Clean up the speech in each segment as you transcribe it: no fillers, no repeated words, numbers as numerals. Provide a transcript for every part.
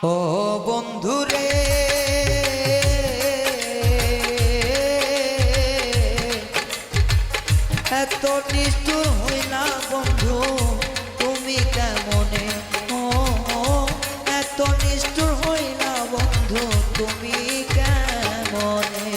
ও বন্ধুরে এত নিষ্ঠুর হইলা বন্ধু তুমি কেমনে ও এত নিষ্ঠুর হইলা বন্ধু তুমি কেমনে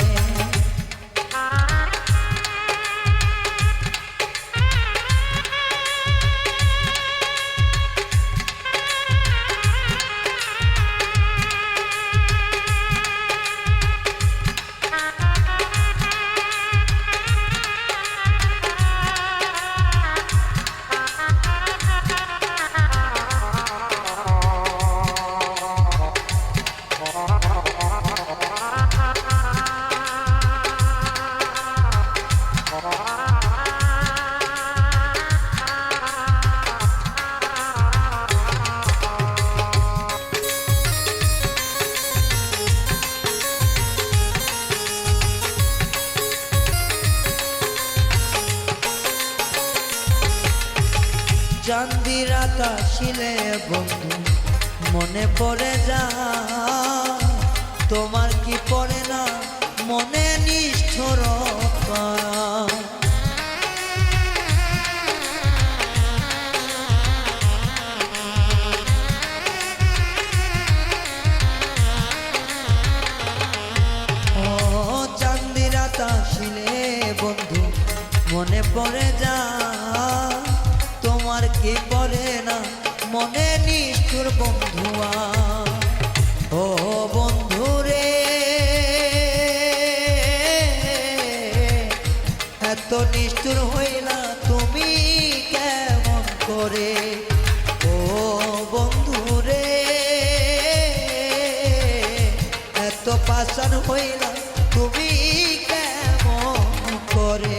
চাঁদি রাত আসিলে বন্ধু মনে পড়ে যা তোমার কি পড়ে না মনে নিষ্ঠুরতা ও চাঁদি রাত আসিলে বন্ধু মনে পড়ে যা তোমার কি পড়ে না মনে নিষ্ঠুর বন্ধুয়া ও বন্ধুরে এত নিষ্ঠুর হইলা তুমি কেমন করে ও বন্ধুরে এত পাষাণ হইলা তুমি কেমন করে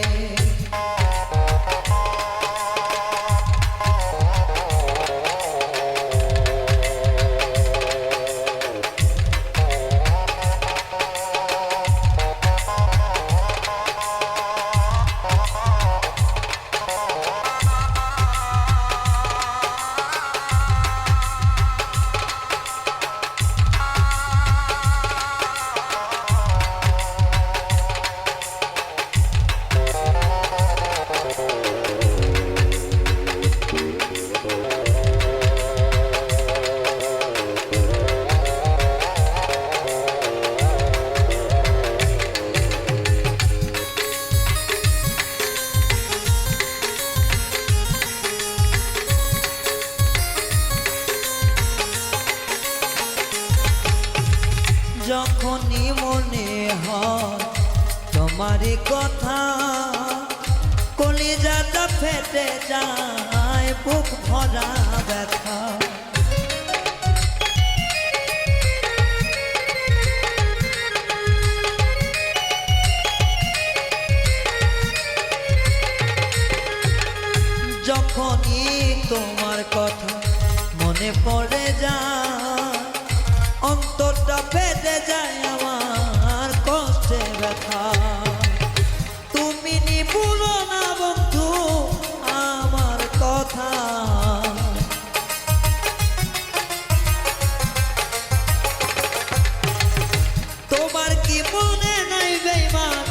যখনই মনে হয় তোমারই কথা কলিজাটা ফেটে যায় বুক ভরা ব্যথা যখনই তোমার কথা মনে পড়ে যায় অন্তরটা ফেটে যায় আমার কষ্টে ব্যথা তুমি নিভুলো না বন্ধু আমার কথা তোমার কি মনে নাই বেঈমান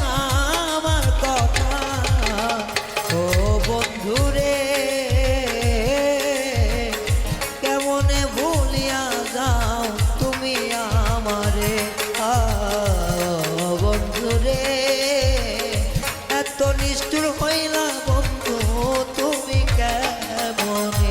আমার কথা ও বন্ধুরে কেমনে ভুলিয়া যাও তুমি আমারে বন্ধুরে এত নিষ্ঠুর হইলা বন্ধু তুমি কেমনে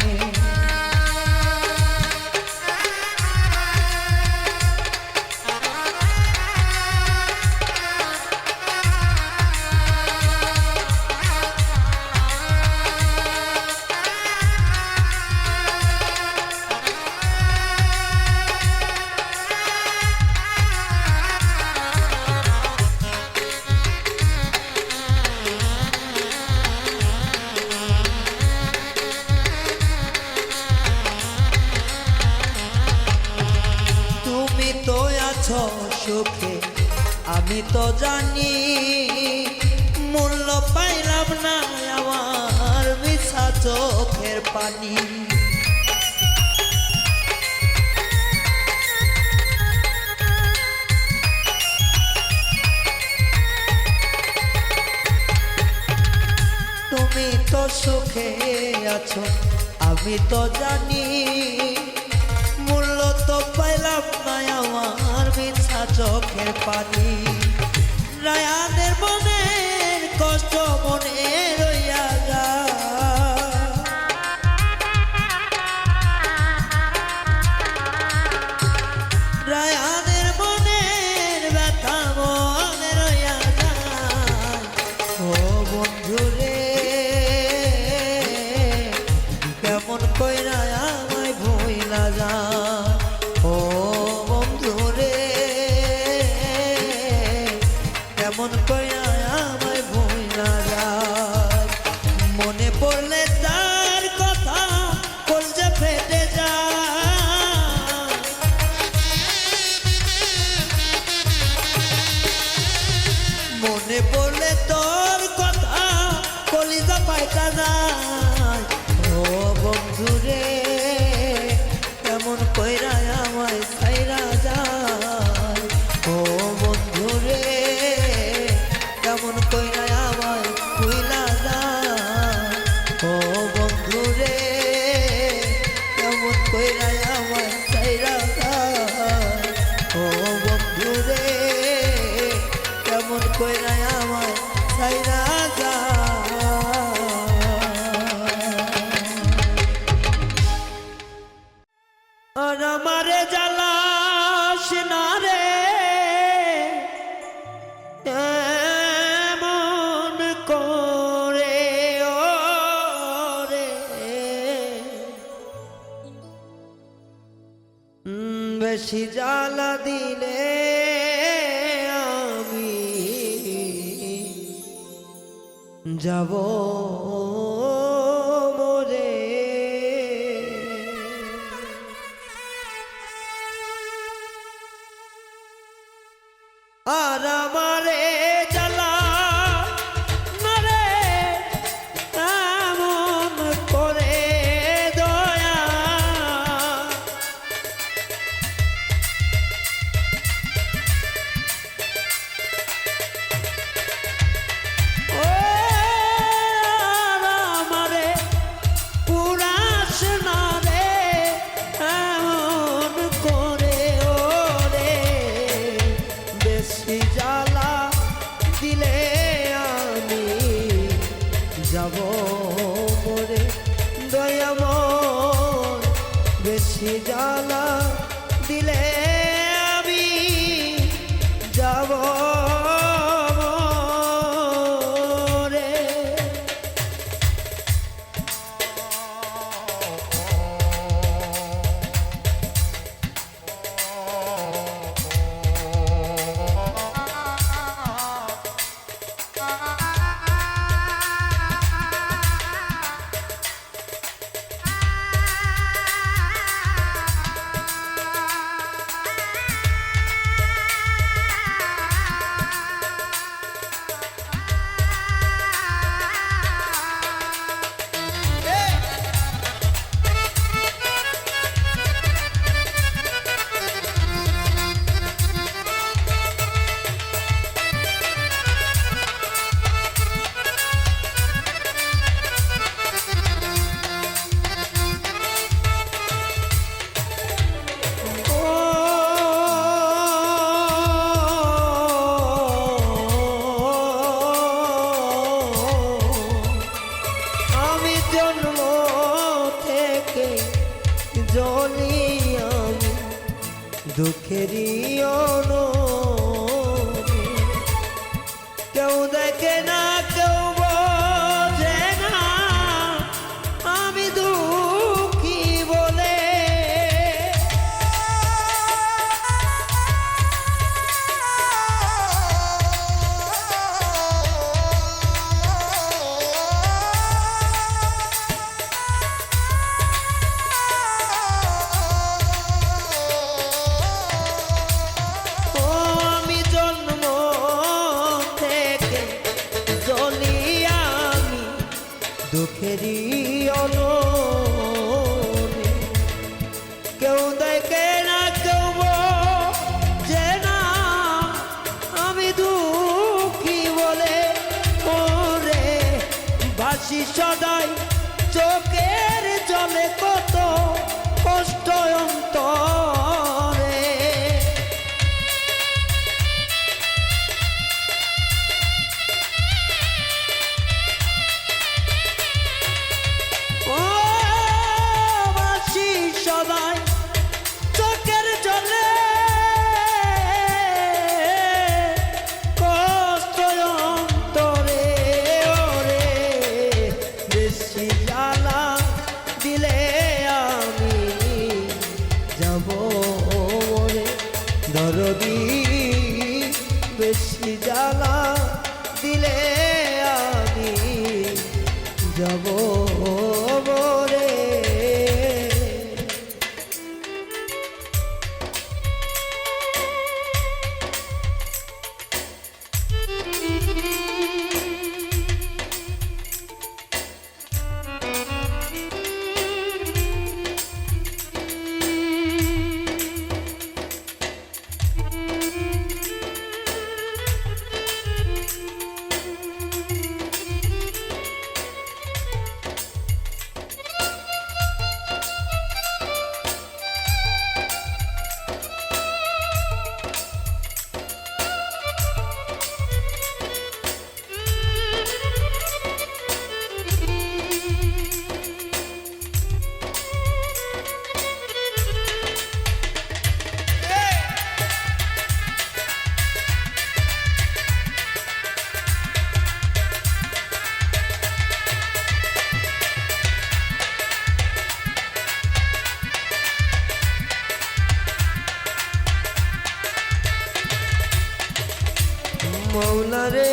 সুখে আমি তো জানি মূল্য পাইলাম না আমার মিছা চোখের পানি সুখে আছো আমি তো জানি, মূল্য তো পাইলাম না আমার মিছা চোখের পানি। রায়ানের মনের কষ্ট মনে রইয়া যায়, রায়ানের মনের ব্যথা মনে রইয়া যায়। ও বন্ধুরে কেমন কইরা আমায় ভুইলা যায়, ও বন্ধুরে কেমন কইরা আমায় ভুইলা যায়। মনে পড়লে তার কথা কলজা ফেটে যায়, মনে পড়লে তোর কথা কলিজা পাইটা যায়। ও বন্ধুরে কেমন কইরা আমায় ছাইরা যায়, ও বন্ধুরে কেমন কইরা আমায় ভুইলা যায়, ও বন্ধুরে কেমন কইরা আমায় ছাইরা যায়, ও বন্ধুরে কেমন কইরা আমায় ছাইরা যায়। আর আমারে জ্বালাস না রে এমন করে, ও রে বেশি জ্বালা দিলে আমি যাব মরে। আর আমারে জ্বালা না রে এমন করে দয়া, ও আমারে পুরাস না রে এমন করে, ও রে বেশি জ্বালা দিলে আমি যাব মরে। দয়াময় বেশি জ্বালা দিলে আমি যাব মরে। দুঃখেরই অনবে কেউ দেখে না, কেউ বোঝে না আমি দুঃখী বলে। দুঃখেরই অনবে কেউ দেখে না, কেউ বোঝে না আমি দুঃখী বলে। ওরে ভাসি সদাই যাব ওরে দরদি বেশি জ্বালা দিলে আমি যাব ওরে মৌলা রে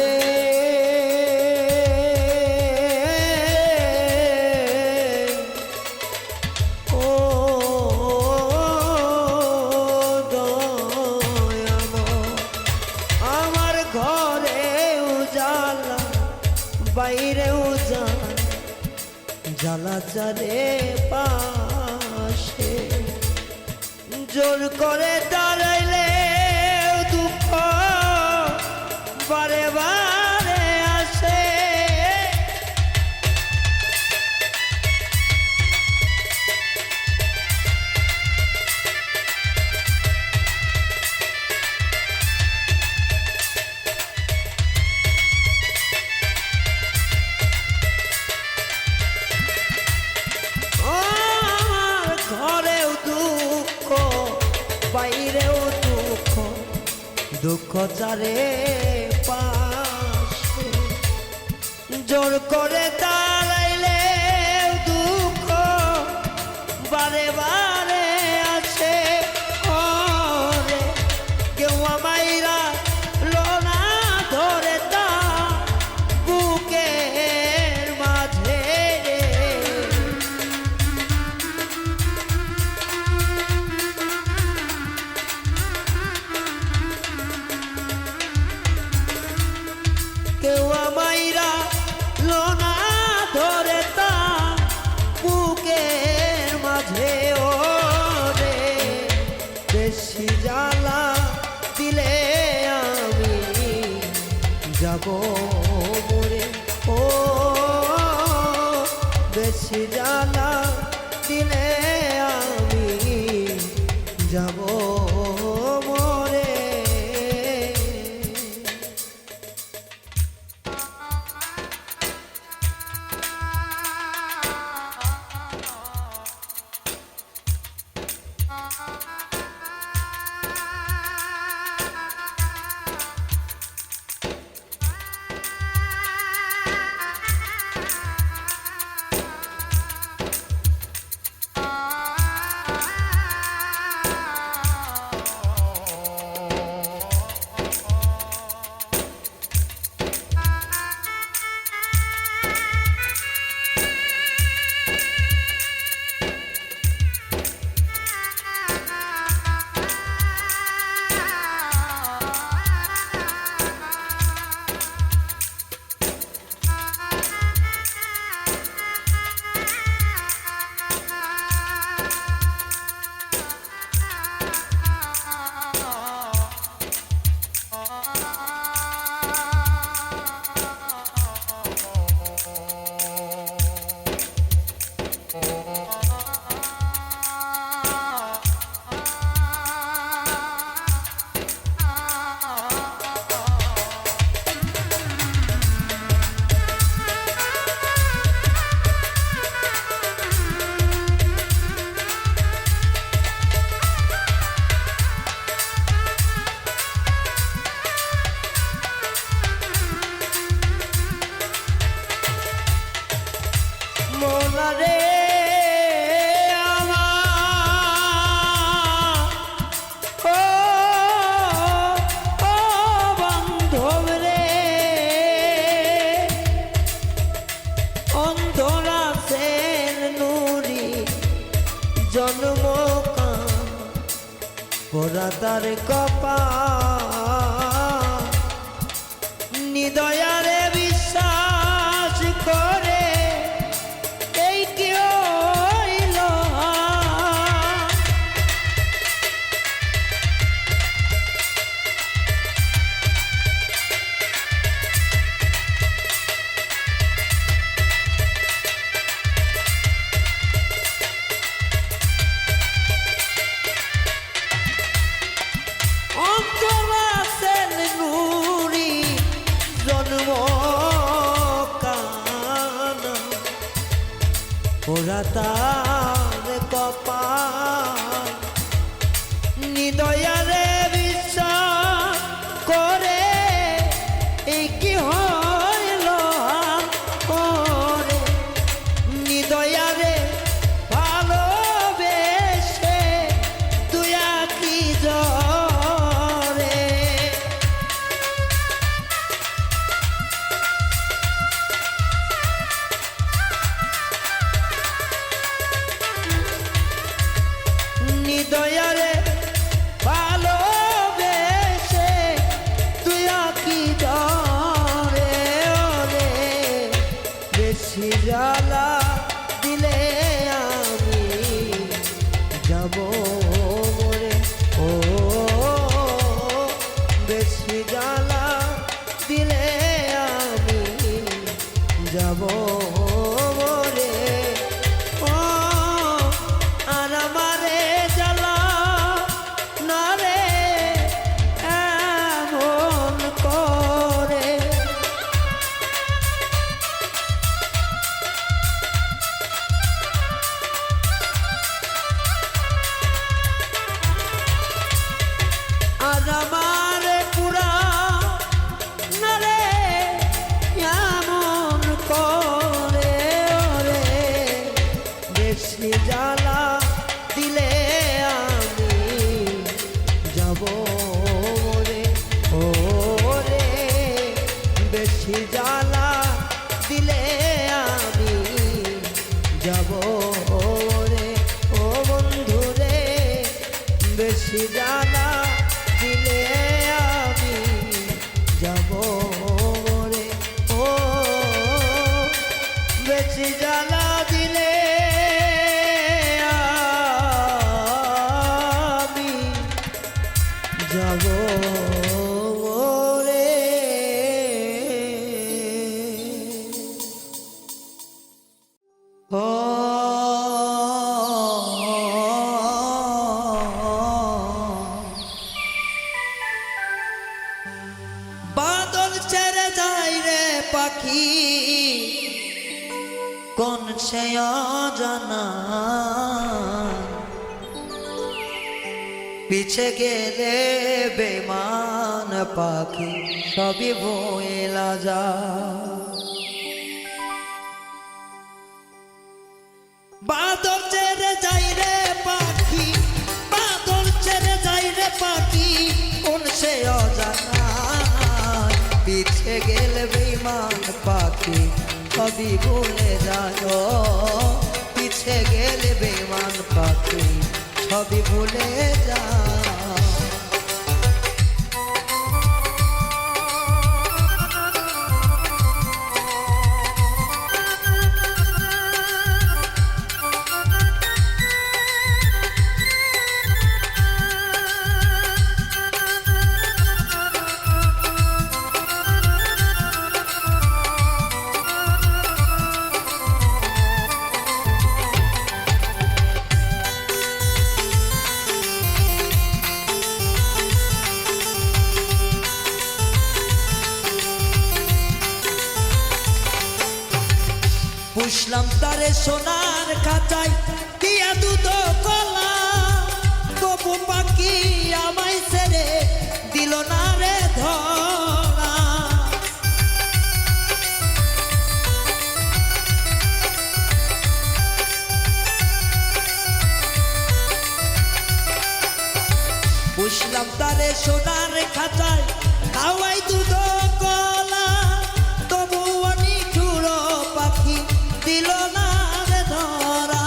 ও দয়াময় আমার ঘরে উজালা বাইরে উজালা জ্বালা চারে পাশে জোর করে দাঁড়াইলে দুঃখ বারে বারে আসে ঘরেও দুঃখ বাইরেও দুঃখ দুঃখ চারে পাশে জোর করে দাঁড়াইলে দুঃখ বারে বারে আসে ওরে কেউ আমাইরা লোনা ধরে তা বুকের মাঝে কেউ আমাইরা লোনা ধরে তা বুকের মাঝে ওরে বেশি জ্বালা দিলে আমি যাব মরে ও বেশি জ্বালা দিলে আমি যাব মরে ওরা তার কপাল নিদয়ারে বিশ্বাস করে এই কি হইল অন্তরাসেন নুরি জন্ম কানা ওরা তার কপাল নিদয়ারে বিশ্বাস করে এই কি হইল করে নিদয়ারে ভালোবেসে তুই কি জরে নিদয়ারে ভালোবেসে তুই কি জরে ওরে বেশি জ্বালা দিলে আমি যাব মরে ও বেশি জ্বালা দিলে আমি যাব মরে ও আর আমারে জ্বালা না রে এমন করে আর আমারে পুরা না রে এমন করে ওরে বেশি জ্বালা দিলে আমি যাব রে ও রে বেশি জ্বালা দিলে আমি যাব রে ও বন্ধু রে বেশি জ্বালা দিলে আমি যাব রে ও বেশি জ্বালা দিলে আমি যাব রে ও বাদল ছেড়ে যায় রে পাখি কোন সে অজানা পিছে গেলে বেমান পাখি সবই ভুলা যা বাদল ছেড়ে যায় রে পাখি বাদল ছেড়ে যায় রে পাখি কোন সে অজানা পিছে গেলে বেমান পাখি সবই ভুলে যায় পিছে গেলে বেমান পাখি সবই ভুলে যায় পুষলাম তারে সোনার খাঁচায় দিয়া দুধ কলা তবু পাখি আমায় ছেড়ে দিল না রে ধরা পুষলাম তারে সোনার খাঁচায় খাওয়াই দুধ কলা তবু নিঠুর পাখি দিল না রে ধরা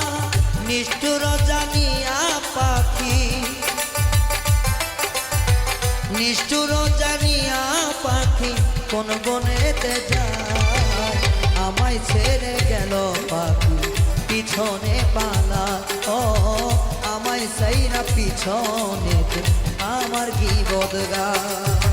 নিষ্ঠুর জানিয়া পাখি নিষ্ঠুর জানিয়া পাখি কোন বনেতে যায়, আমায় ছেড়ে গেল পাখি পিছনে পালা। ও আমায় সাইরা পিছনেতে আমার গীবত গায়।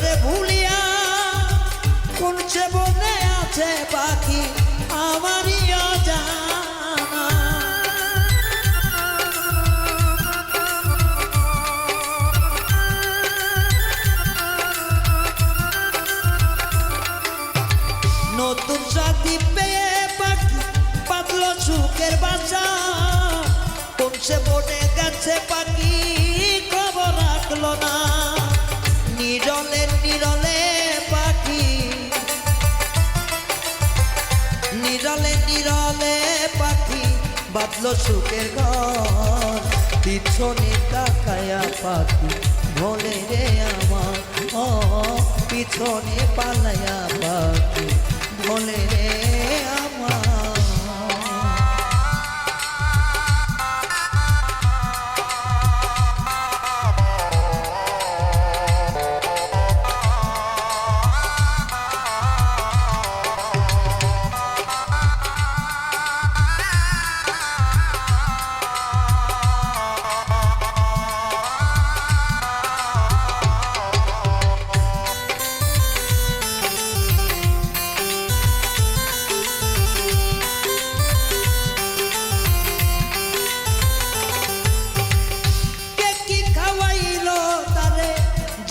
রে ভুলিয়া কোন সে বনে আছে পাখি আমারই অজানা। নতুন সাথী পেয়ে পাখি পাতলো সুখের বাসা, কোন সে বনে গেছে পাখি খবর রাখলো না। নিরলে নিরলে পাখি, নিরলে নিরলে পাখি বাঁধলো সুখের ঘর, পিছনে তাকায়া পাখি ভোলে রে আমার। ও পিছনে পালায়া পাখি ভোলে রে আমার।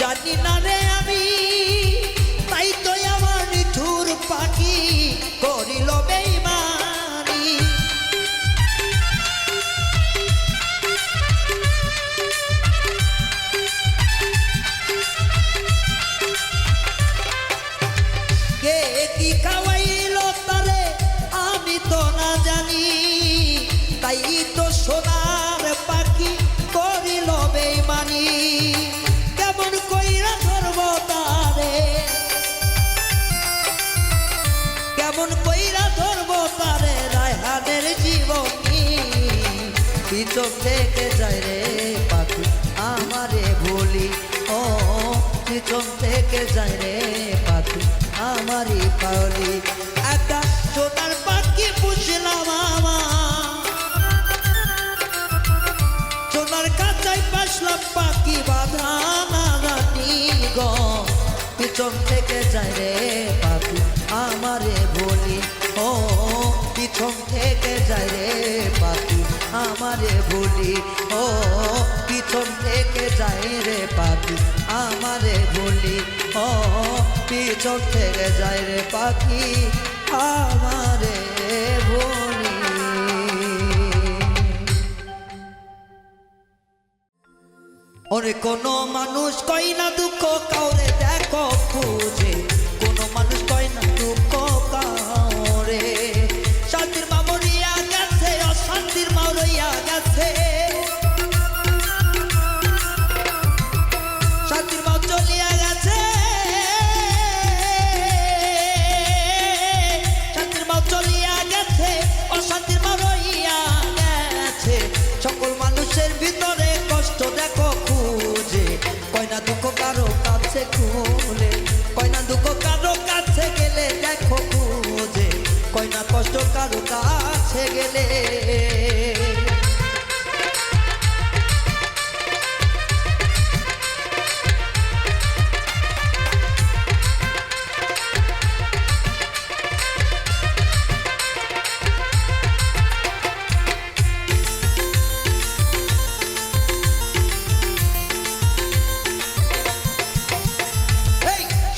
জানি না রে আমি, তাই তো আমার নিঠুর পাখি করিল বেইমানি। কে কি খাওয়াইল তারে আমি তো না জানি, তাই তো সোনার পাখি করিল বেইমানি। কেমন কইরা ধরব তারে, কেমন কইরা ধরব তারে রায়হানের জীবনী। পিছন থেকে যায় রে পাখি আমারে ভুলি। ও পিছন থেকে যায় রে পাখি আমারই পাওলি। একটা সোনার পাখি পুষলাম আমার, সোনার কাঁচাই পাশলাম পাখি বাঁধা না জানি গো। পিছন থেকে যায় রে পাখি আমারে ভুলি। ও পিছন থেকে যায় রে পাখি আমারে ভুলি। ও পিছন থেকে যায় রে পাখি আমারে ভুলি। ও পিছন থেকে যায় রে পাখি আমারে ভুলি। ওরে কোনো মানুষ কই না দুঃখ কাউরে দেখো খুঁজে, কোনো মানুষ কই না দুঃখ কাউরে। শান্তির মা মরিয়া গেছে, অশান্তির মা রইয়া গেছে। শান্তির মা চলিয়া গেছে, শান্তির মা চলিয়া গেছে, অশান্তির মা রইয়া গেছে। সকল মানুষের ভিতরে কষ্ট দেখো খুঁজে, কয় না দুঃখ কারো কাছে খুঁজে।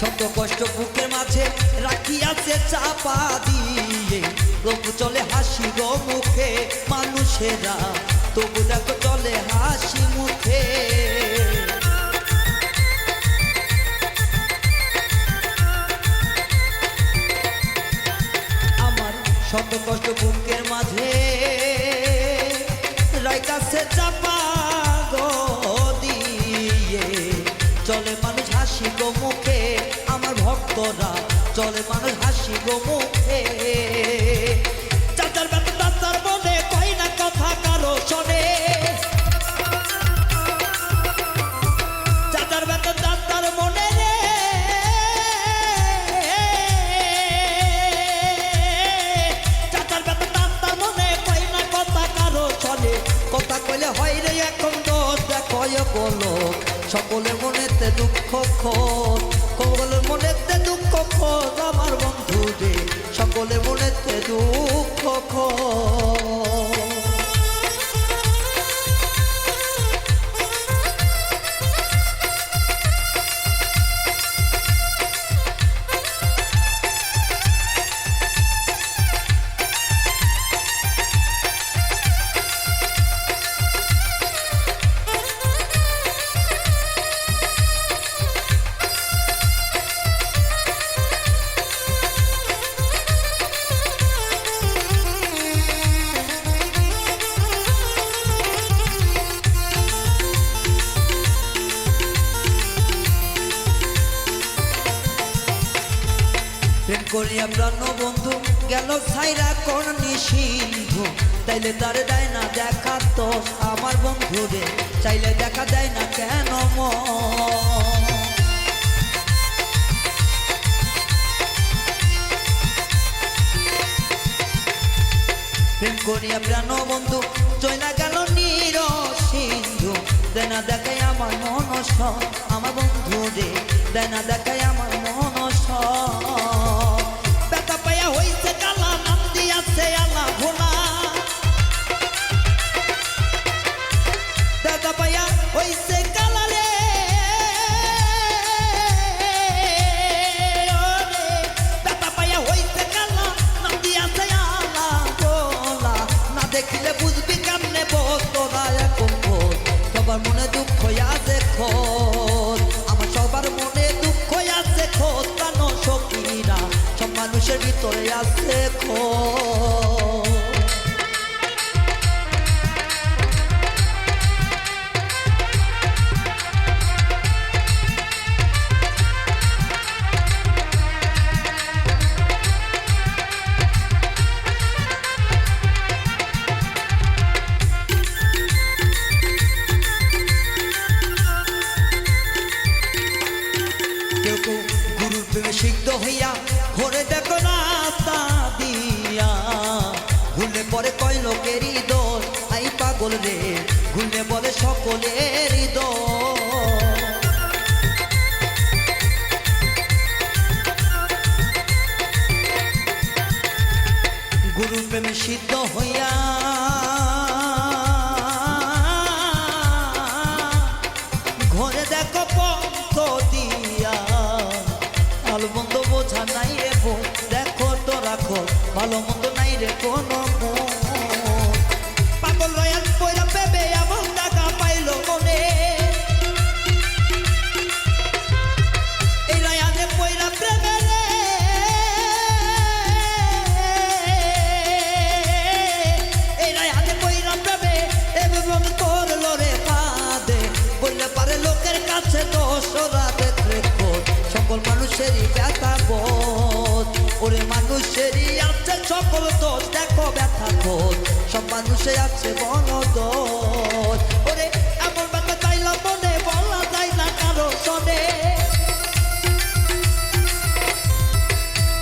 শত কষ্ট বুকের মাঝে রাখিয়াছে চাপা দিয়ে, তবু চলে হাসি গো মুখে মানুষেরা, তবু দেখো চলে হাসি মুখে। আমার শত কষ্ট বুকের মাঝে রাখিয়াছে চাপা গো দিয়ে, চলে মানুষ হাসি গো মুখে, আমার ভক্তরা চলে মানুষ হাসি গো মুখে। চাচার বেটা চাচার মনে কই না কথা কারো শোনে, চাচার বেটা চাচার মনে রে, চাচার বেটা চাচার মনে কই না কথা কারো শোনে, কথা কইলে হয় রে এখন দোষ দেখো বলো, সকলের মনেতে দুঃখ খোঁজ, সকলের মনেতে দুঃখ খোঁজ আমার বন্ধু রে, সকলের মনেতে দুঃখ খোঁজ। প্রেম করিয়া প্রাণ বন্ধু গেল ছাইরা কোন নিষিন্ধু, তাইলে তারে দেয় না দেখা তো আমার বন্ধু রে, চাইলে দেখা দেয় না কেন প্রেম করিয়া প্রাণ বন্ধু চইলা গেল নীর সিন্ধু, দেয় না দেখায় আমার মনস আমার বন্ধু রে, দেয় না দেখায় আমার মনস। ব্যথা পাইয়া হইছে কালা নাম দিয়াছে আলা ভোলা, ব্যথা পাইয়া হইছে কালা রে, ব্যথা পাইয়া হইছে কালা নাম দিয়াছে আলা ভোলা, না দেখিলে বুঝবি কেমনে বোধ তোরা এখন বোধ, সবার মনে দুঃখ আছে খোঁজ, আমার সবার মনে দুঃখ আছে খোঁজ, প্রাণ সখীরা সব মানুষের ভিতরে আছে খোঁজ। গুরুর প্রেমে সিদ্ধ হইয়া ঘরে দেখো রাস্তা দিয়া, ঘুরলে পরে কয় লোকেরই দোষ, আই পাগল রে ঘুরলে বলে সকলেরই দোষ। গুরুর প্রেমে সিদ্ধ হইয়া ঘরে দেখো পথ দিয়া, ভালো মন্দ বোঝা নাই রে বোন, দেখো তো রাখো ভালো মন্দ নাই রে কোনো পাগল রয়াল পয়রা পেবে এমন টাকা পাইলো মনে, এই রয়ালে পয়রা প্রেমে রে, এই রয়ালে পয়রা প্রেমে এবং করলো রে পাদে, বললে পারে লোকের কাছে দোষরা দেখে খোঁজ, সকল মানুষেরই ব্যথা বোধ, ওরে মানুষেরই আছে সকল দোষ দেখো ব্যথা খোঁজ, সব মানুষে আছে বড় দোষ, ওরে এমন ব্যথা চাইলা মনে বলা যায় না কারো শোনে,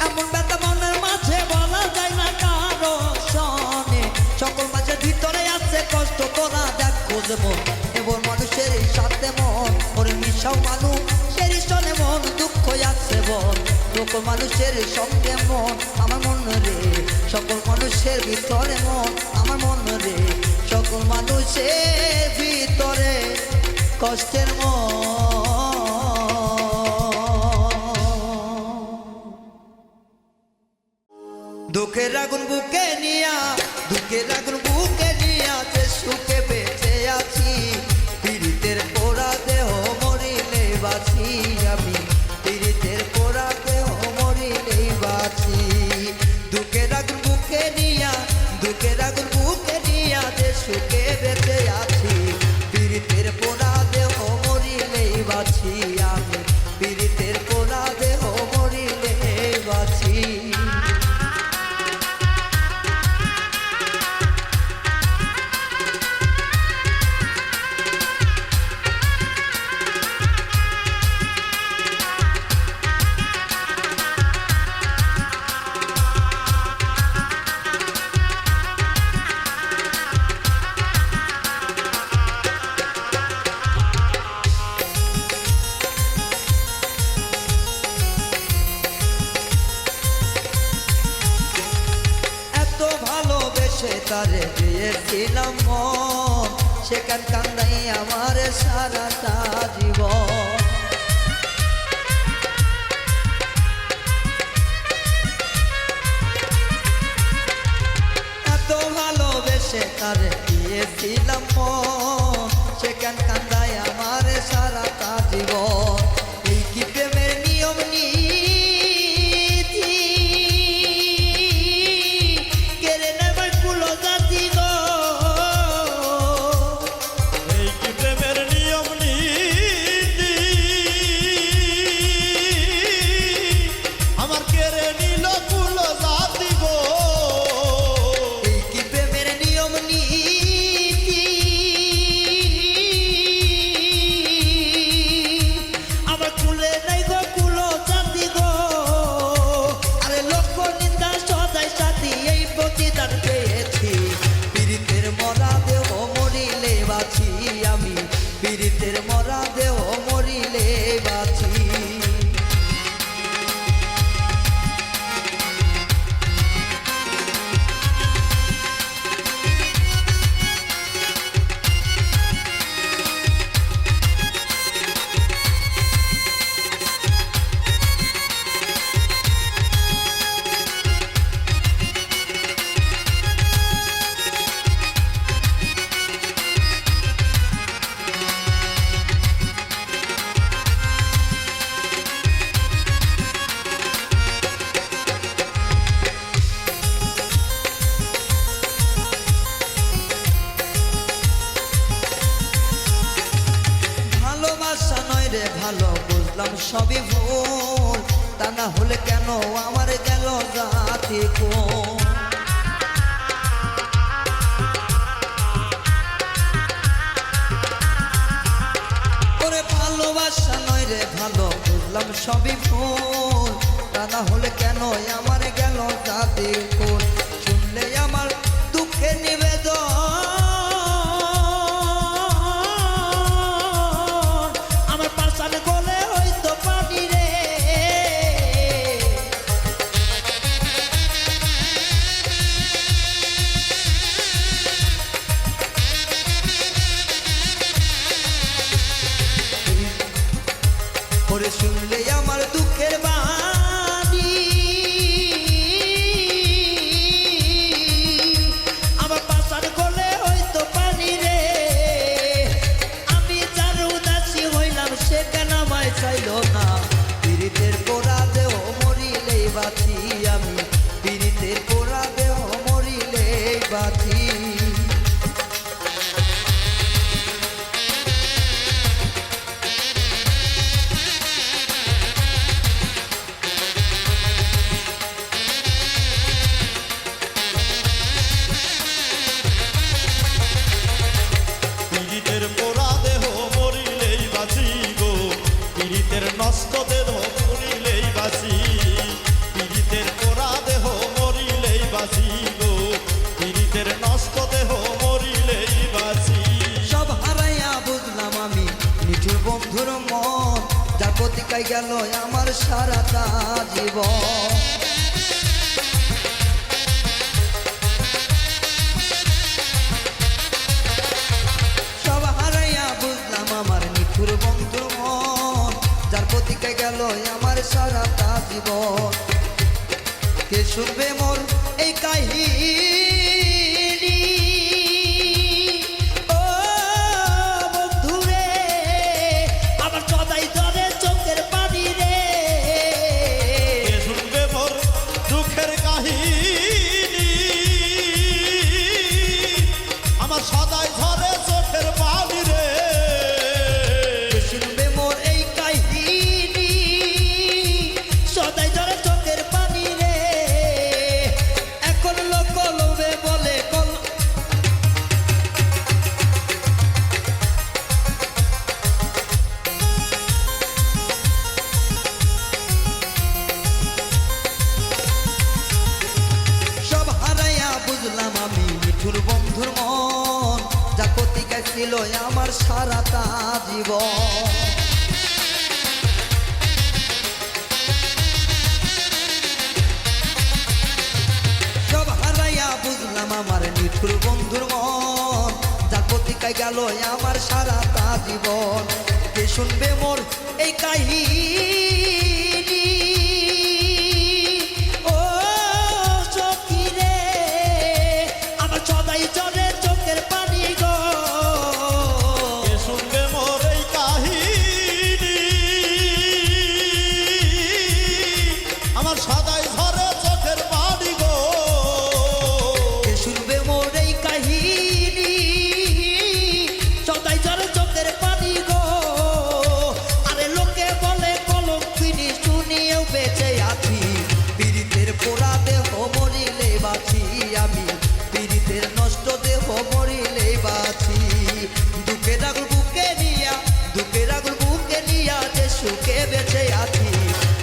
এমন ব্যথা মনের মাঝে বলা যায় না কারো শোনে, সকল মাঝে ভিতরে আছে কষ্ট তোরা দেখ খোঁজ মন, এবং মানুষের সাথে মন, ওরে মিশাও মানুষ সেই শোনে মন, দুঃখ আছে বল সকল মানুষের সঙ্গে মন আমার মন রে, সকল মানুষের ভিতরে মন আমার মন রে, সকল মানুষের ভিতরে কষ্টের মন। দুঃখের আগুন বুকে নিয়া, দুঃখের আগুন বুকে নিয়া যে সুখে বেঁচে আছি, পীড়িতের পোড়া দেহ মরিলে বাঁচি আমি, পীড়িতের পোড়া দেহ মরিলে বাঁচি। দুঃখের আগুন বুকে নিয়া, দুঃখের আগুন বুকে নিয়া যে সুখে বেঁচে আছি, পীড়িতের পোড়া দেহ মরিলে বাঁচি আমি, পীড়িতের পোড়া দেহ মরিলে বাঁচি। তারে দিয়েছিলাম মন, সেখান কান্দাই আমার সারাটা জীবন। এত ভালোবেসে তারে দিয়েছিলাম মন, সেখান কান্দাই আমার সারাটা জীবন। এই কি প্রেমের নিয়ম আমি, পীড়িতের মরা দেহ মরিলে বাঁচি। ভালো বুঝলাম সবই ভুল, তা না হলে কেন আমার গেল জাতি কোন। ওরে ভালোবাসা নয় রে ভালো বুঝলাম সবই ভুল, তা না হলে কেন আমার গেল জাতি কোন। শুনলে আমার দুঃখে নিবেদন, শুনলে আমার দুঃখের বাণী, আমার পাশার গলে হয়তো পানি রে। আমি যার উদাসী হইলাম সে কেন আমায় চাইল না, পীড়িতের পোড়া দেহ মরিলেই বাঁচি আমি, পীড়িতের পোড়া দেহ মরিলেই বাঁচি। নষ্ট দেহ মরিলেই বাঁচি, পীড়িতের পোড়া দেহ মরিলেই বাঁচি গো, পীড়িতের নষ্ট দেহ মরিলেই বাঁচি। সব হারাইয়া বুঝলাম আমি নিঠুর বন্ধুর মন, যার প্রতিকায় গেল আমার সারাটা জীবন। সব হারাইয়া বুঝলাম আমার নিঠুর বন্ধুর মন, যার প্রতিকে গেল আমার সারাটা জীবন। কে শুনবে মোর এই কাহিনী ও বন্ধুরে আমার সদাই ধরে চোখের পানি রে কে শুনবে মোর দুঃখের কাহিনী আমার সদাই ধরে চোখের পানি রে কে শুনবে মোর এই কাহিনী সদাই ধরে চোখের পানি রে এখন লোক লোভে বলে কল সব হারাইয়া বুঝলাম আমি মিঠুর বন্ধুর মন যা প্রতিজ্ঞা ছিল আমার সারাটা জীবন সব হারাইয়া বুঝলাম আমার মিঠুর বন্ধুর মন যা প্রতিজ্ঞা গেল আমার সারাটা জীবন কে শুনবে মোর এই কাহিনী ও সখী রে আমার সদাই জলে চোখের পানি গো কে শুনবে মোর এই কাহিনী আমার সদাই ধরে চোখের পানি গো কে শুনবে মোর এই কাহিনী সদাই জলে চোখের পানি গো আরে লোকে বলে কলঙ্কিনী শুনিয়েও বেঁচে আছি পীড়িতের পোড়া দেহ মরিলে বাঁচি আমি পীড়িতের নষ্ট দেহ মরিলে বাঁচি দুঃখের আগুন বুকে নিয়া যে সুখে বেঁচে আছি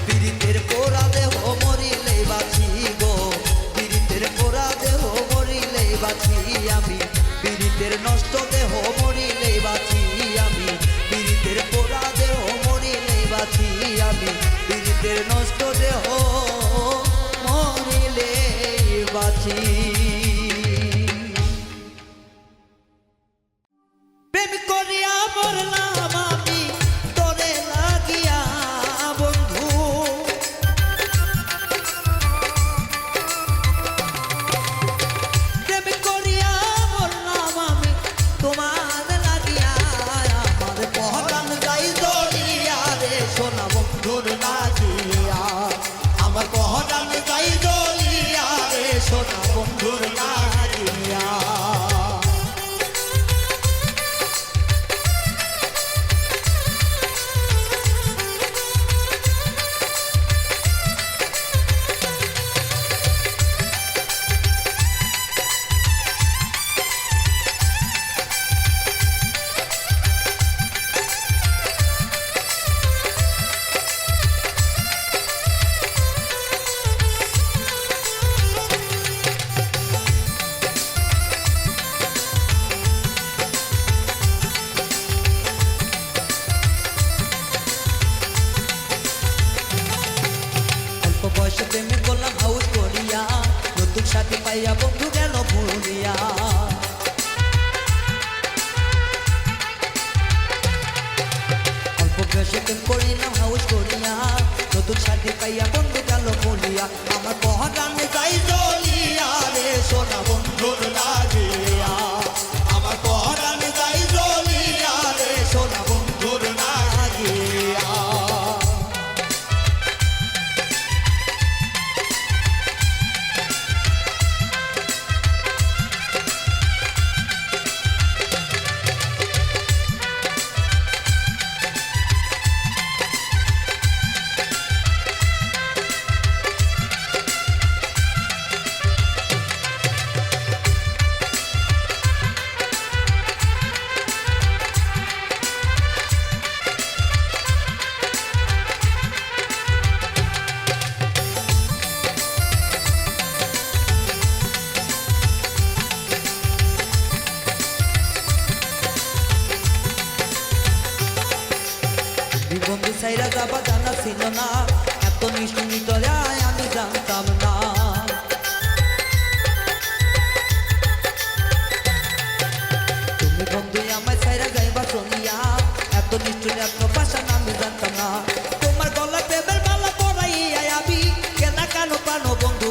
পীড়িতের পোড়া দেহ মরিলে বাঁচি গো পীড়িতের পোড়া দেহ মরিলে বাঁচি আমি পীড়িতের নষ্ট দেহ মরিলে বাঁচি আমি পীড়িতের পোড়া দেহ মরিলে বাঁচি আমি পীড়িতের নষ্ট দেহ মরিলে বাঁচি প্রেম করিয়া মরলাম আমি তোরে লাগিয়া বন্ধু প্রেম করিয়া মরলাম আমি তোমার লাগিয়া আমার পহরান যাই দরিয়া রে সোনা বন্ধুর লাগিয়া আমার পহরান যাই দরিয়া রে সোনা বন্ধুর লাগিয়া বয়সে প্রেমে করলাম হাউস করিয়া নতুন সাথী পাইয়া বন্ধু গেল ভুলিয়া অল্প বয়সে প্রেম করিলাম হাউস করিয়া নতুন সাথী পাইয়া বন্ধু গেল ভুলিয়া আমার পহরান যাই জ্বলিয়া রে সোনা বন্ধুর লাগিয়া আমার পহরান যাই জ্বলিয়া রে সোনা বন্ধুর লাগিয়া বন্ধু সাইরা যাবা জানা ছিল না এত মিষ্টি তরে আমি জানতাম না তুমি বন্ধু আমায় সাইরা যাইবা শুনিয়া এত নিষ্ঠুর এত ভাষা আমি জানতাম না তোমার গলা প্রেমের মালা পরাইয়া আমি কেনা কানো পানো বন্ধু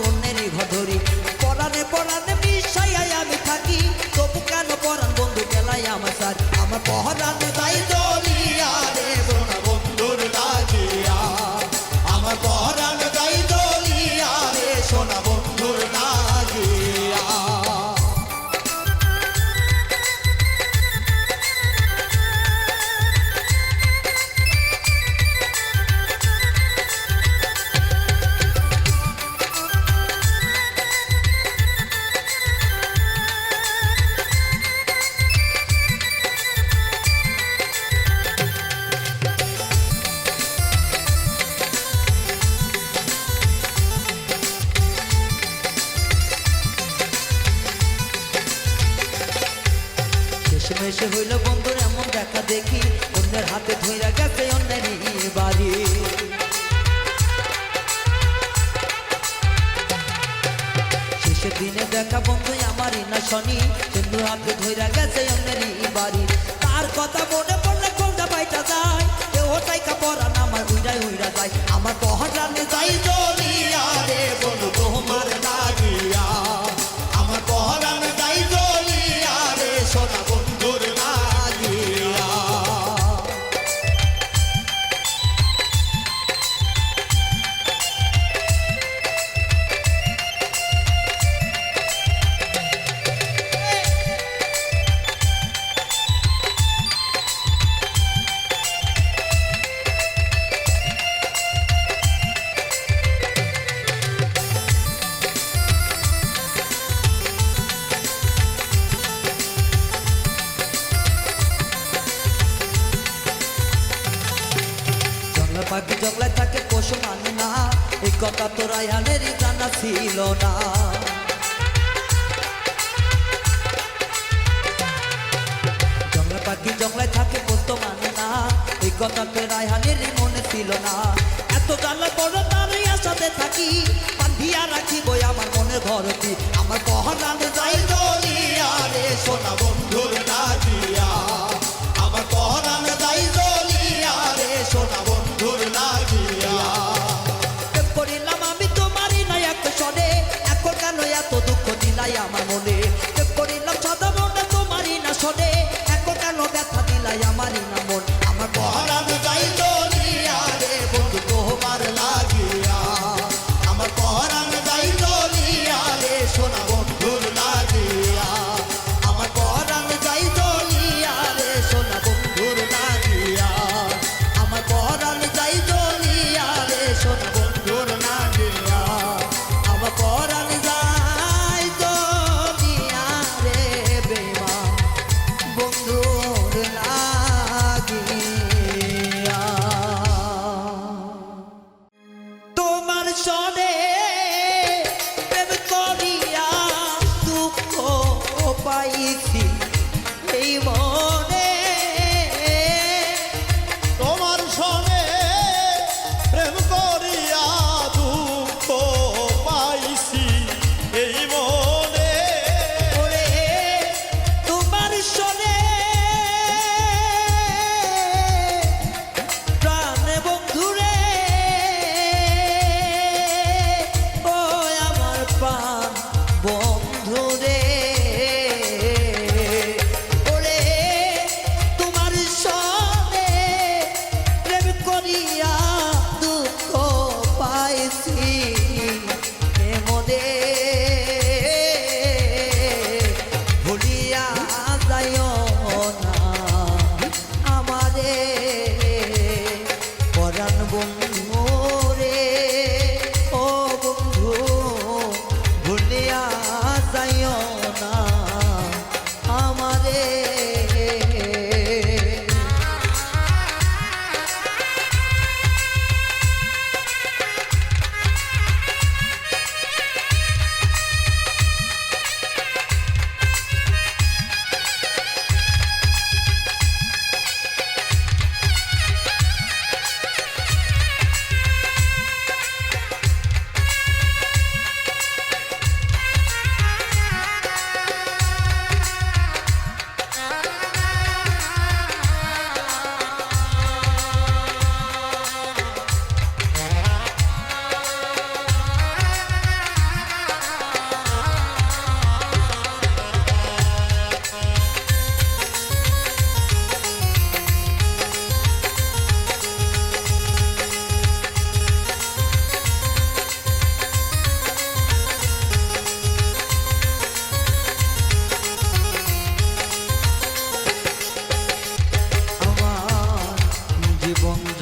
শেষে হইল বন্ধুর এমন দেখা দেখি, অন্যের হাতে ধইরা গেছে অন্যেরই বাড়ি। শেষের দিনে দেখা বন্ধু আমারই না শনি, বন্ধু হাতে ধইরা গেছে অন্যেরই বাড়ি। তার কথা মনে পড়লে কোনটা পাইটা যায়, কেউ টাইকা পরান আমার উইরা উইরা যায়, আমার পহরানে যাই জ্বলিয়া রে বন্ধু তোমার লাগিয়া, আমার পহরান যাই জ্বলিয়া রে সোনা বন্ধুর লাগিয়া। জংলা পাখি জংলায় থাকে পশু মানে না, এই কথা তো রায়হানেরই জানা ছিল না। জংলা পাখি জংলায় থাকে পশু মানে না, এই কথা তো রায়হানেরই মনে ছিল না। এত জ্বালা বড় তারই আশাতে থাকি, বান্ধিয়া রাখি বই আমার মনের ঘরটি, আমার পহরানে যাই জ্বলিয়া রে সোনা বন্ধুর লাগিয়া, আমার পহরান যাই জ্বলিয়া রে সোনা বন্ধুর লাগিয়া। প্রেম করিলাম আমি তোমারই না এক সনে, এখন কেন এত দুঃখ দিলাই আমার মনে। প্রেম করিলাম সদা মনে তোমারই না শোনে, এখন কেন ব্যথা দিলাই আমারই না মন। আমার পহরান যাই জ্বলিয়া রে বন্ধু তোমার লাগিয়া, আমার পহরান যাই জ্বলিয়া রে সোনা বন্ধুর লাগিয়া, আমার পরাণ যাই জ্বলিয়া রে সোনা বন্ধুর লাগিয়া, আমার পরাণ যাই জ্বলিয়া রে সোনা বন্ধুর লাগিয়া, আমার পরাণ যাই জ্বলিয়া রে বেমা বন্ধুর লাগিয়া। তোমার সনে প্রেম করিয়া দুঃখ পাইছি এই মনে, তোমার সনে প্রেম করিয়া দুঃখ পাইছি এই মনে। ওরে তোমার সনে প্রাণে বন্ধুরে, ও আমার প্রাণ বন্ধুরে, ওরে তোমার সনে প্রেম করিয়া দুঃখ পাইছি এমনে, ভুলিয়া যাইও না আমারে পরাণ বন্ধু রে, ও বন্ধু ভুলিয়া যাইও না আমারে।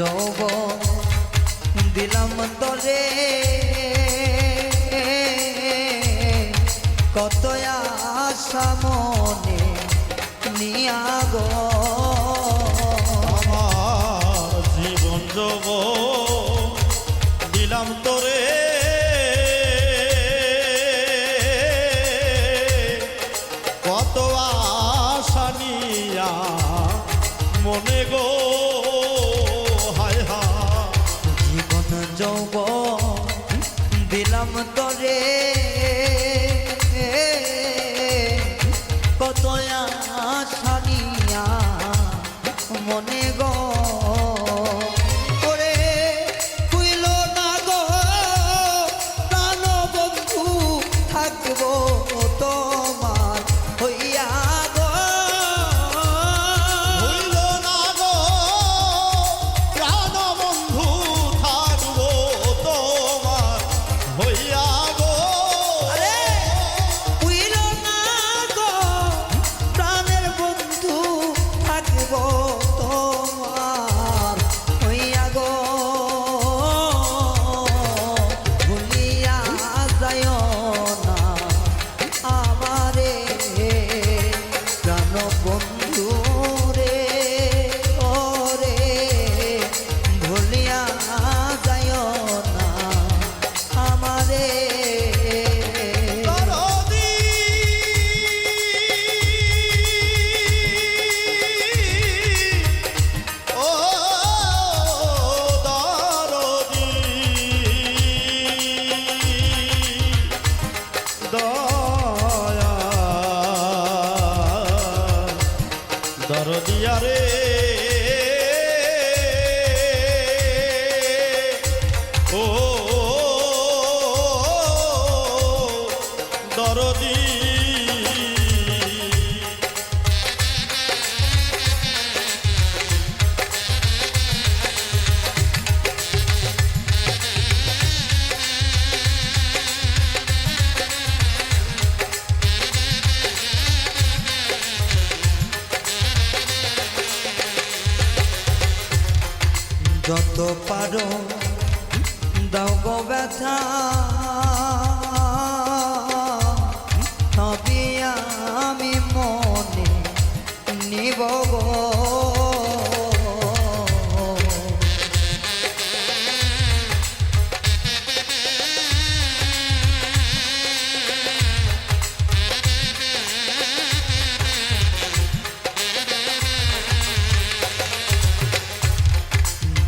যৌবন দিলাম তরে কত আশা মনে নিয়া গো আমার জীবন যাব দিলাম তোরে কত আশা নিয়া মনে গো হায় হায় জীবন যৌবন দিলাম তরে কত আশা নিয়া মনে গো ওরে হইল না গো প্রাণ বন্ধু থাকবো তোমার হইয়া গো হইল না গো প্রাণ বন্ধু থাকবো তোমার হইয়া গো আরে হইল না গো প্রাণের বন্ধু থাকবো তোমার হইয়া গো ভুলিয়া যাইও না আমারে প্রাণ বন্ধু রে ওরে ভুলিয়া যাইও না আমারে দরদি ও দরদি দয়া দরদিয়া রে ও দরদি যত পারো দাও গো ব্যথা সবই আমি মনে নিব গো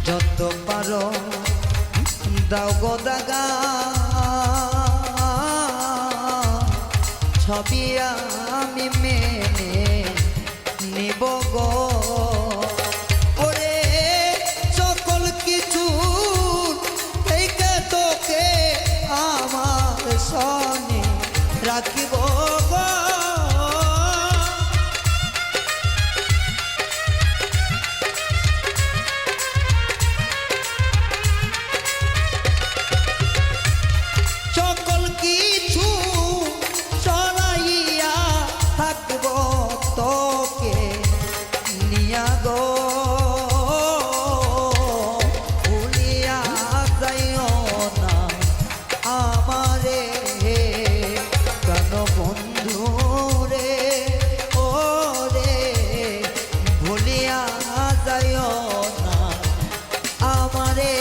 যত পারো দাও গো দাগা ছবি আমি মেনে নিব গো ওরে সকল কিছু থেকে তোকে আমার সনে রাখিব গো সকল কিছু সরাইয়া থাকবো তোকে নিয়া গো ভুলিয়া যাইও না আমারে প্রাণ বন্ধু রে ও রে ভুলিয়া যাইও না আমারে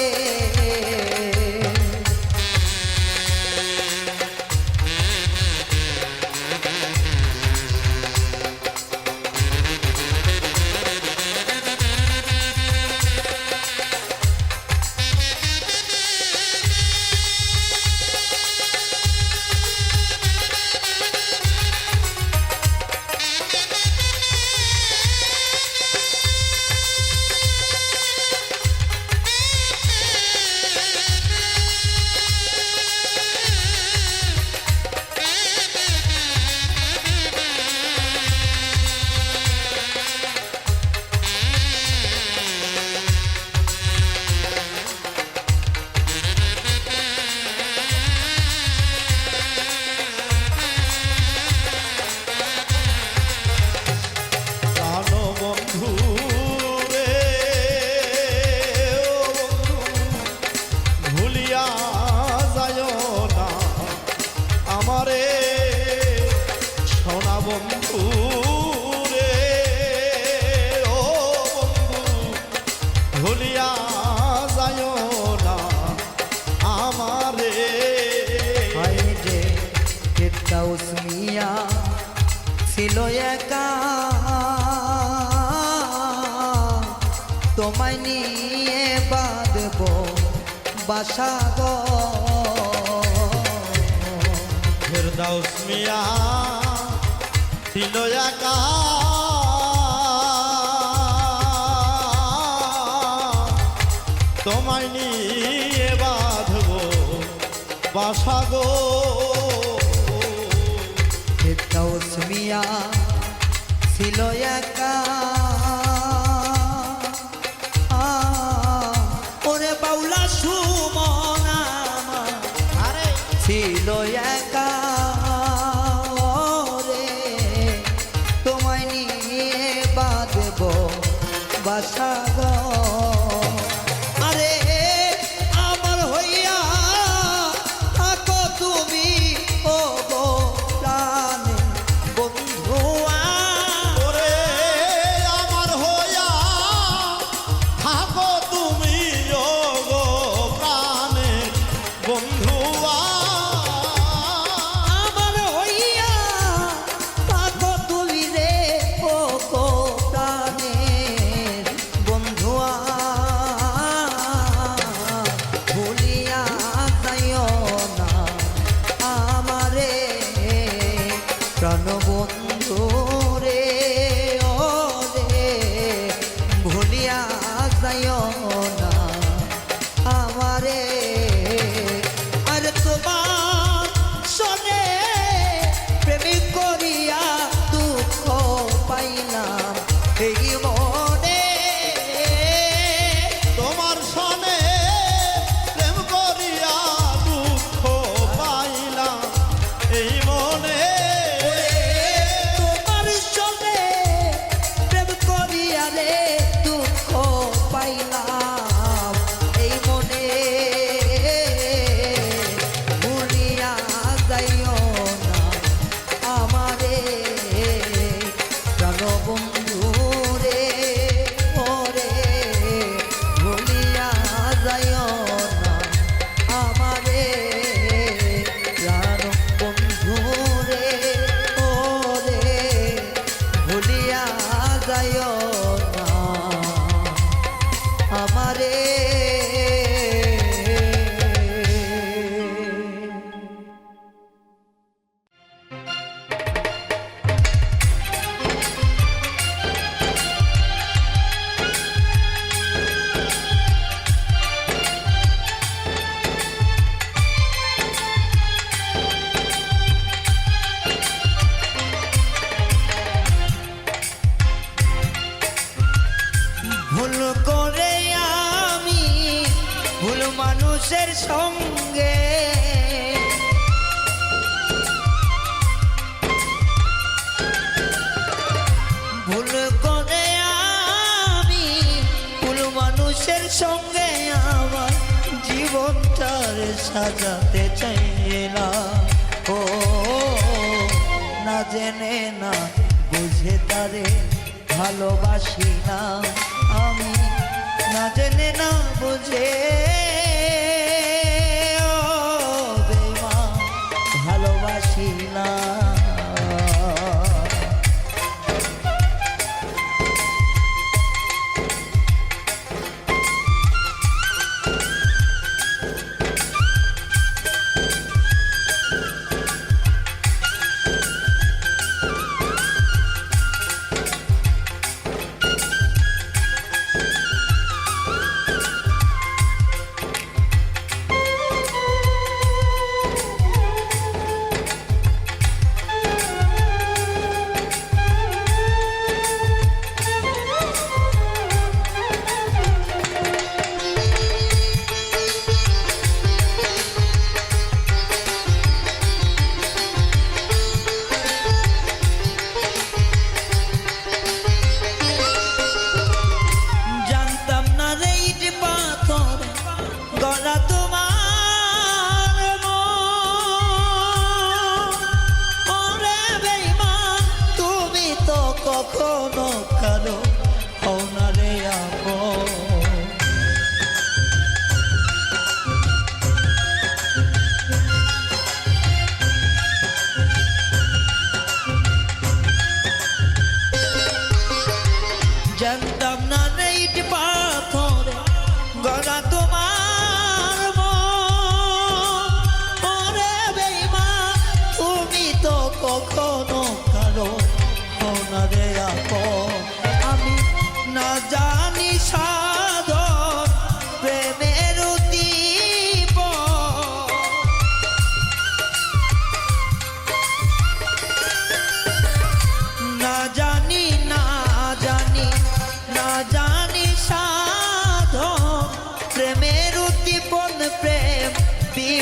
ছিল একা তোমায় নিয়ে বাঁধব বাসা গো। ফেরদাউস মিয়া ছিল একা, তোমায় নিয়ে বাঁধব বাসা গো। ফেরদাউস মিয়া ছিল একা, ওরে বাউলা সুমন আমার আরে ছিল একা, ওরে তোমায় নিয়ে বাঁধব বাসা গো। আরে আমার হইয়া থাকো তুমি ও গো প্রাণে বন্ধুয়া। ওরে আমার হইয়া থাকো তুমি ও গো প্রাণে বন্ধুয়া। আমার হইয়া থাকো তুমি রে ও গো প্রাণে বন্ধুয়া। ভুলিয়া যাইও না আমারে প্রাণ বন্ধু রে, ও রে ভুলিয়া যাইও না আমারে। আর তোমার সনে প্রেমিক করিয়া দুঃখ পাইলাম এই মনে। তোমার সনে প্রেম করিয়া দুঃখ পাইলাম এই মনে। তোমার সনে প্রেম করিয়া রে দুঃখ পাইলাম এই মনে। ভুলিয়া যাইও না আমারে প্রাণ বন্ধু রে, ওরে ভুলিয়া যাইও না আমারে প্রাণ বন্ধু রে, ওরে ভুলিয়া যাইও না আমারে। ভুল করে আমি ভুল মানুষের সঙ্গে ভুল করে আমি ভুল মানুষের সঙ্গে আমার জীবনটার সাজাতে চাইলাম। ও না জেনে না বুঝে তারে ভালোবাসি না আমি, না জেনে না বুঝে ও বেঈমান ভালোবাসি না।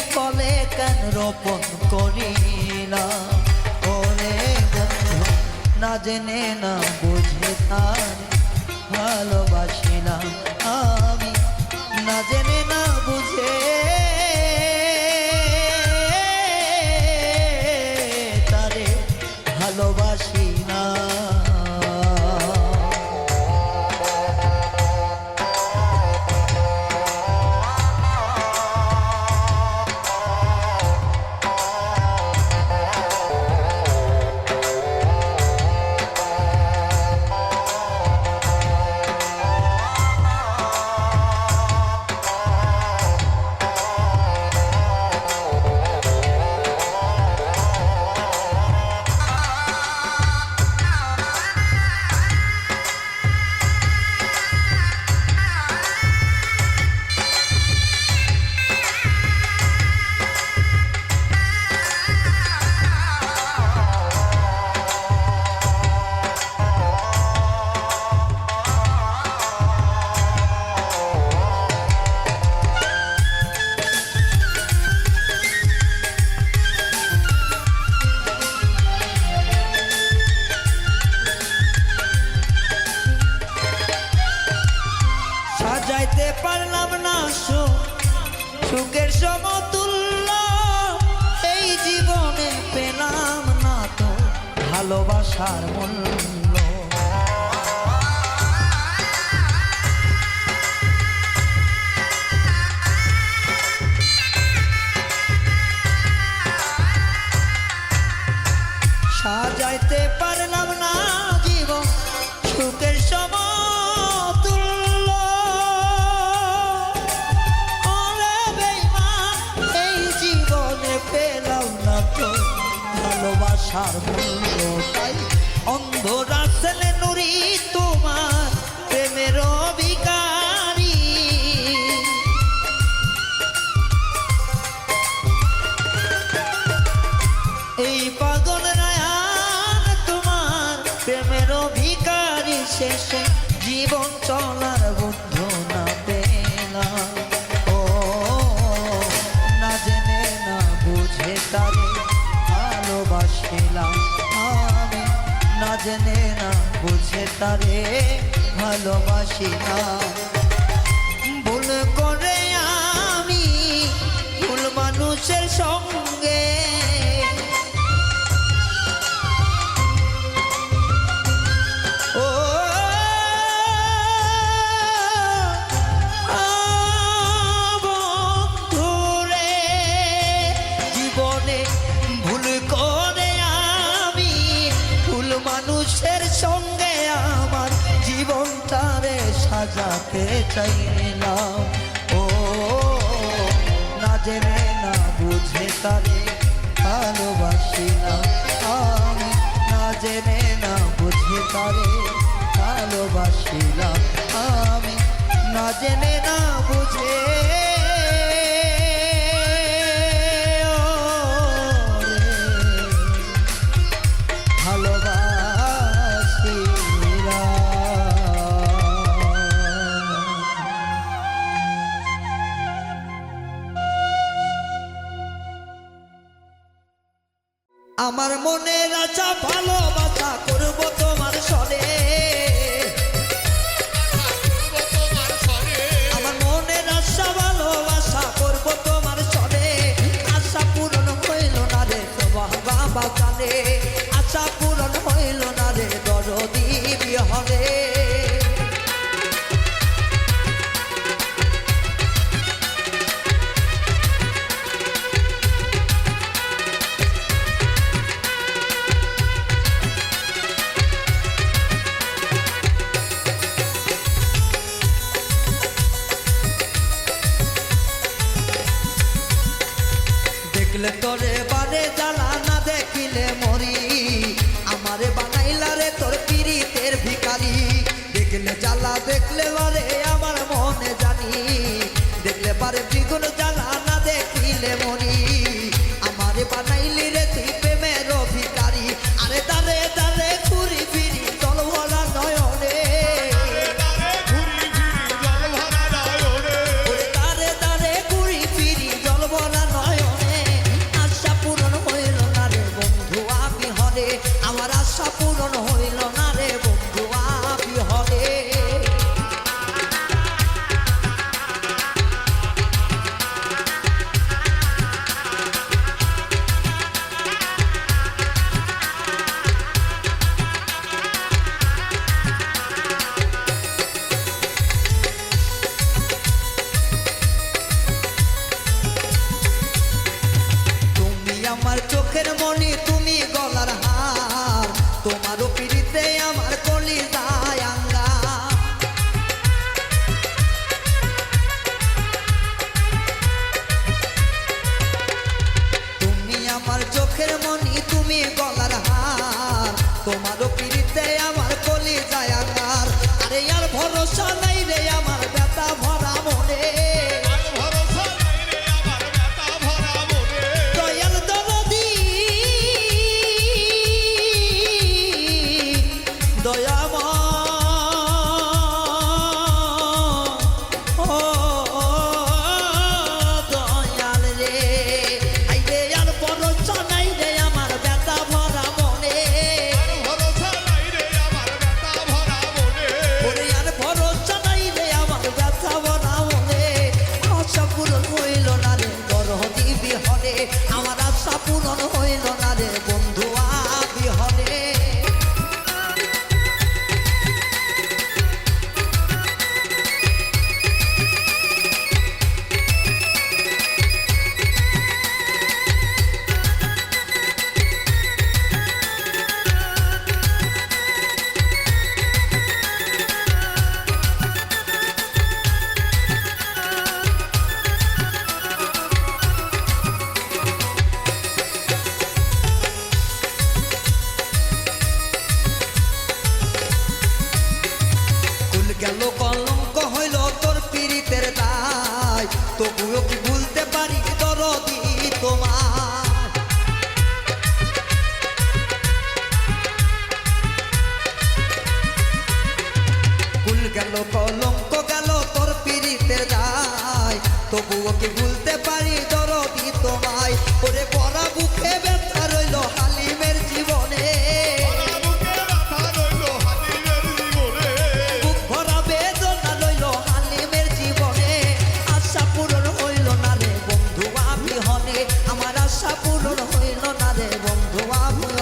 ফলে কেন রোপণ করিলাম ওরে বন্ধু না জেনে না বুঝে তার ভালোবাসিলাম আমি না জেনে না বুঝে তারে ভালোবাসি না সাজাইতে পারলাম না সুখের সমতুল্য এই জীবনে পেলাম না তো ভালোবাসার মূল্য সাজাইতে পারলাম না জীবন সুখের সমতুল্য ওরে বেঈমান এই জীবনে পেলাম না তো ভালোবাসার মূল্য তাই অন্ধ রাসেল নুরি তোমার প্রেমের অভিকারী এই পাগল রায়ান তোমার প্রেমের অভিকারী শেষে জীবন চলার বন্ধু না পেলাম ও না জেনে না বুঝে তারে ভালোবাসিলাম আমি না জেনে না বুঝে তারে ভালোবাসিলাম ভুল করে আমি ভুল মানুষের সঙ্গে ও বন্ধুরে জীবনে ভুল করে আমি ভুল মানুষের সঙ্গে আমার জীবনটারে সাজাতে চাইলাম ও না জেনে না বুঝে তারে ভালোবাসিলাম আমি না জেনে না বুঝে তারে ভালোবাসিলাম আমি না জেনে না বুঝে আমার মনের আশা ভালোবাসা করবো তোমার সনে আমার মনের আশা ভালোবাসা করবো তোমার সনে আশা পূরণ হইল না রে বাবা জানে আশা পূরণ হইল না রে দরদি বিহনে দেখলে তোরে বারে জ্বালা না দেখিলে মরি আমারে বানাইলা রে তোর পীড়িতের ভিখারি দেখলে জ্বালা দেখলে বারে আমার মনে জানি দেখলে বারে দ্বিগুণ জ্বালা না দেখিলে মরি আমারে বানাইলি রে তুই প্রেমের ভিখারি আরে দারে দারে ঘুরি ফিরি জল ভরা নয়নে দারে দারে ঘুরি ফিরি জল ভরা নয় তোমারও পিড়িতে আমার কলি যায় আকার আরে আর ভরসা নাই রে আমার ব্যথা ভরা মনে আর ভরসা নাই রে আমার ব্যথা ভরা মনে দয়াল দরদি দয়াময় ও দয়াল রে আইরে আর ভরসা নাই রে আমার ব্যথা ভরা মনে আর ভরসা নাই রে আমার ব্যথা ভরা মনে ওরে আর ভরসা নাই রে আমার ব্যথা ভরা মনে আশা পূরণ হইল না রে দরদি বিহনে আমার আশা পূরণ